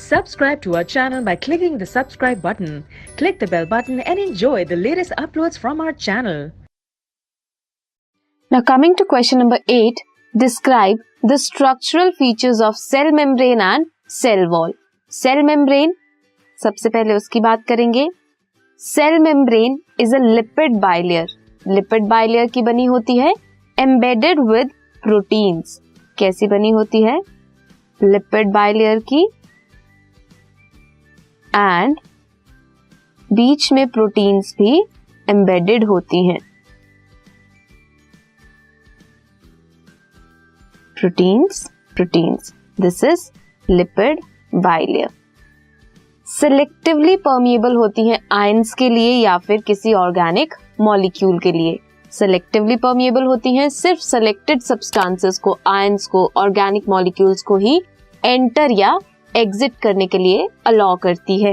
Subscribe to our channel by clicking the subscribe button. Click the bell button and enjoy the latest uploads from our channel. Now coming to question number 8, describe the structural features of cell membrane and cell wall. Cell membrane, सबसे पहले उसकी बात करेंगे. Cell membrane is a lipid bilayer. Lipid bilayer की बनी होती है embedded with proteins. कैसी बनी होती है? Lipid bilayer की एंड बीच में प्रोटीन्स भी एम्बेडेड होती हैं. Proteins this is lipid bilayer. Selectively permeable होती हैं आयंस के लिए या फिर किसी ऑर्गेनिक मॉलिक्यूल के लिए. सिलेक्टिवली परमिएबल होती हैं, सिर्फ सिलेक्टेड सब्सटेंसेस को, आयंस को, ऑर्गेनिक मॉलिक्यूल्स को ही एंटर या एग्जिट करने के लिए अलाउ करती है.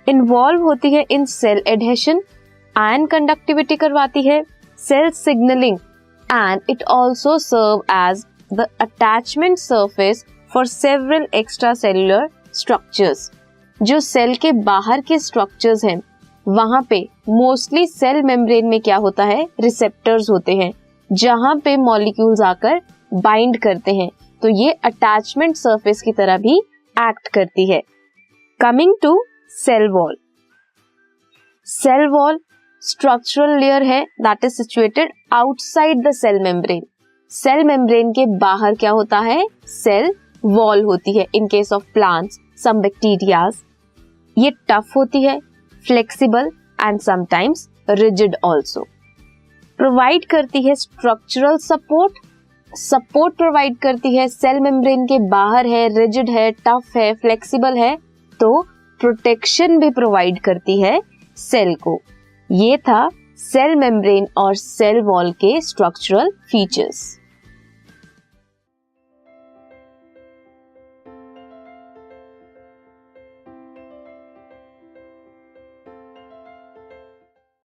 इन्वॉल्व होती है in cell adhesion, ion conductivity करवाती है, cell signalling and it also serve as the attachment surface for several extra cellular structures. जो सेल के बाहर के स्ट्रक्चर्स हैं वहां पे मोस्टली सेल मेम्ब्रेन में क्या होता है, रिसेप्टर्स होते हैं जहां पे मॉलिक्यूल्स आकर बाइंड करते हैं. तो ये अटैचमेंट सरफेस की तरह भी एक्ट करती है. Coming to cell wall. Cell wall structural layer है that is situated outside the cell membrane. Cell membrane के बाहर क्या होता है, सेल वॉल होती है. In case of plants, some bacterias. ये टफ होती है, flexible and sometimes rigid also. Provide करती है स्ट्रक्चरल सपोर्ट प्रोवाइड करती है. सेल मेम्ब्रेन के बाहर है, रिजिड है, टफ है, फ्लेक्सिबल है, तो प्रोटेक्शन भी प्रोवाइड करती है सेल को. ये था सेल मेम्ब्रेन और सेल वॉल के स्ट्रक्चरल फीचर्स.